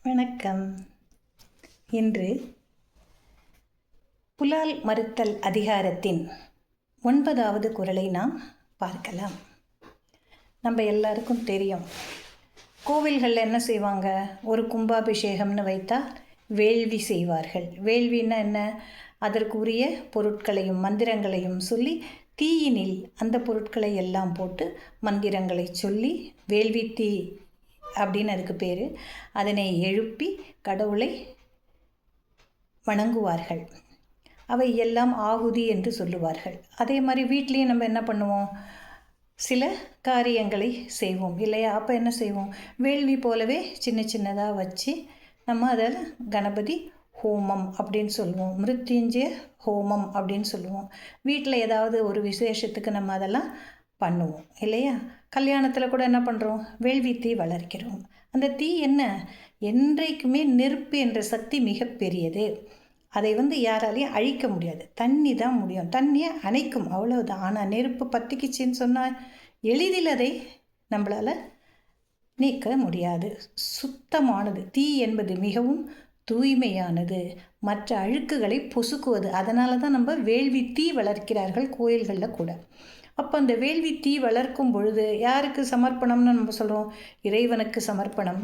வணக்கம். இன்று புலால் மறுத்தல் அதிகாரத்தின் 9வது குறளை நாம் பார்க்கலாம். நம்ம எல்லாருக்கும் தெரியும், கோவில்களில் என்ன செய்வாங்க, ஒரு கும்பாபிஷேகம்னு வைத்தால் வேள்வி செய்வார்கள். வேள்வின்னா என்ன, அதற்குரிய பொருட்களையும் மந்திரங்களையும் சொல்லி தீயினில் அந்த பொருட்களை எல்லாம் போட்டு மந்திரங்களை சொல்லி வேள்வி தீ அப்படின்னு அதுக்கு பேர், அதனை எழுப்பி கடவுளை வணங்குவார்கள். அவை எல்லாம் ஆகுதி என்று சொல்லுவார்கள். அதே மாதிரி வீட்லேயும் நம்ம என்ன பண்ணுவோம், சில காரியங்களை செய்வோம் இல்லையா? அப்போ என்ன செய்வோம், வேள்வி போலவே சின்ன சின்னதாக வச்சு நம்ம அதில் கணபதி ஹோமம் அப்படின்னு சொல்லுவோம், மிருத்யுஞ்சய ஹோமம் அப்படின்னு சொல்லுவோம். வீட்டில் ஏதாவது ஒரு விசேஷத்துக்கு நம்ம அதெல்லாம் பண்ணுவோம் இல்லையா? கல்யாணத்தில் கூட என்ன பண்ணுறோம், வேள்வி தீ வளர்க்கிறோம். அந்த தீ என்ன, என்றைக்குமே நெருப்பு என்ற சக்தி மிகப்பெரியது. அதை யாராலையும் அழிக்க முடியாது, தண்ணி தான் முடியும், தண்ணியை அணைக்கும், அவ்வளவுதான். ஆனால் நெருப்பு பற்றிக்கிச்சின்னு சொன்னால் எளிதில் அதை நம்மளால் நீக்க முடியாது. சுத்தமானது தீ என்பது மிகவும் தூய்மையானது, மற்ற அழுக்குகளை பொசுக்குவது. அதனால தான் நம்ம வேள்வி தீ வளர்க்கிறார்கள் கோயில்களில் கூட. அப்போ அந்த வேள்வி தீ வளர்க்கும் பொழுது யாருக்கு சமர்ப்பணம்னு நம்ம சொல்கிறோம், இறைவனுக்கு சமர்ப்பணம்,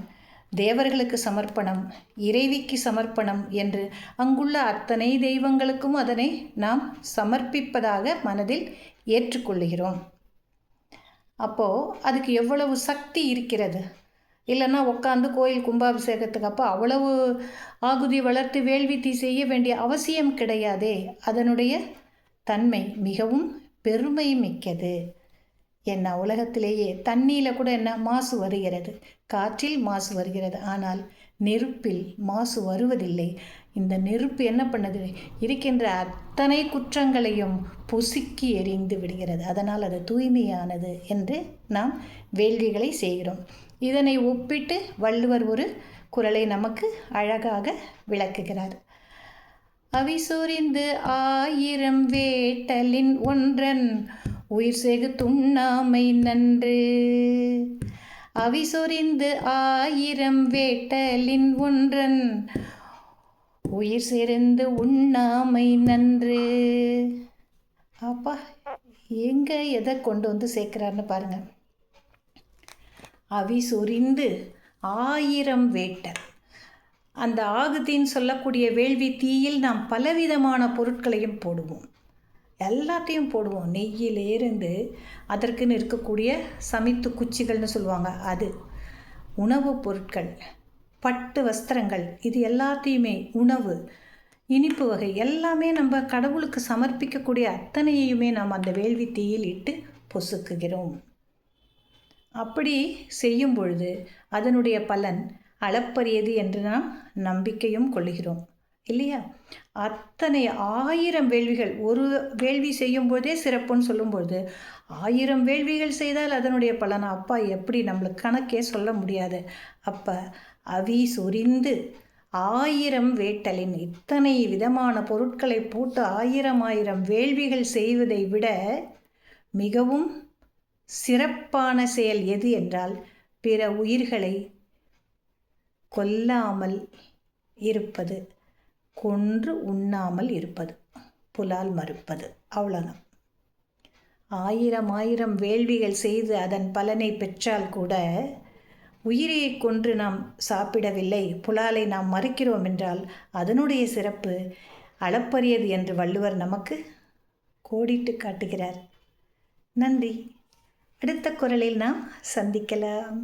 தேவர்களுக்கு சமர்ப்பணம், இறைவிக்கு சமர்ப்பணம் என்று அங்குள்ள அத்தனை தெய்வங்களுக்கும் அதனை நாம் சமர்ப்பிப்பதாக மனதில் ஏற்றுக்கொள்ளுகிறோம். அப்போது அதுக்கு எவ்வளவு சக்தி இருக்கிறது. இல்லைன்னா உட்காந்து கோயில் கும்பாபிஷேகத்துக்கு அப்போ அவ்வளவு ஆகுதி வளர்த்து வேள்வி தீ செய்ய வேண்டிய அவசியம் கிடையாதே. அதனுடைய தன்மை மிகவும் பெருமை மிக்கது. என்ன, உலகத்திலேயே தண்ணியில் கூட என்ன மாசு வருகிறது, காற்றில் மாசு வருகிறது, ஆனால் நெருப்பில் மாசு வருவதில்லை. இந்த நெருப்பு என்ன பண்ணுது, இருக்கின்ற அத்தனை குற்றங்களையும் பொசுக்கி எரிந்து விடுகிறது. அதனால் அது தூய்மையானது என்று நாம் வேள்விகளை செய்கிறோம். இதனை ஒப்பிட்டு வள்ளுவர் ஒரு குறளை நமக்கு அழகாக விளக்குகிறார். அவிசொரிந்து 1000 வேட்டலின் ஒன்றன் உயிர் செகு துண்ணாமை நன்று. அவிசொரிந்து 1000 வேட்டலின் ஒன்றன் உயிர் செறிந்து உண்ணாமை நன்று. அப்பா எங்கே எதை கொண்டு சேர்க்கிறார்னு பாருங்க. அவிசொரிந்து 1000 வேட்டல், அந்த ஆகுதின்னு சொல்லக்கூடிய வேள்வி தீயில் நாம் பலவிதமான பொருட்களையும் போடுவோம், எல்லாத்தையும் போடுவோம். நெய்யிலேருந்து அதற்குன்னு இருக்கக்கூடிய சமைத்து குச்சிகள்னு சொல்லுவாங்க, அது உணவுப் பொருட்கள், பட்டு வஸ்திரங்கள், இது எல்லாத்தையுமே, உணவு, இனிப்பு வகை எல்லாமே நம்ம கடவுளுக்கு சமர்ப்பிக்கக்கூடிய அத்தனையுமே நாம் அந்த வேள்வி தீயில் இட்டு பொசுக்குகிறோம். அப்படி செய்யும் பொழுது அதனுடைய பலன் அளப்பரியது என்று நாம் நம்பிக்கையும் கொள்ளுகிறோம் இல்லையா? அத்தனை 1000 வேள்விகள், ஒரு வேள்வி செய்யும் போதே சிறப்புன்னு சொல்லும்பொழுது 1000 வேள்விகள் செய்தால் அதனுடைய பலன் அப்பா எப்படி நம்மளுக்கு கணக்கே சொல்ல முடியாது. அப்போ அவி சொரிந்து 1000 வேட்டலின், இத்தனை விதமான பொருட்களை போட்டு 1000 வேள்விகள் செய்வதை விட மிகவும் சிறப்பான செயல் எது என்றால் பிற உயிர்களை கொல்லாமல் இருப்பது, கொன்று உண்ணாமல் இருப்பது, புலால் மறுப்பது, அவ்வளோதான். 1000 வேள்விகள் செய்து அதன் பலனை பெற்றால் கூட உயிரை கொன்று நாம் சாப்பிடவில்லை, புலாலை நாம் மறுக்கிறோம் என்றால் அதனுடைய சிறப்பு அளப்பரியது என்று வள்ளுவர் நமக்கு கோடிட்டு காட்டுகிறார். நன்றி. அடுத்த குறளில் நாம் சந்திக்கலாம்.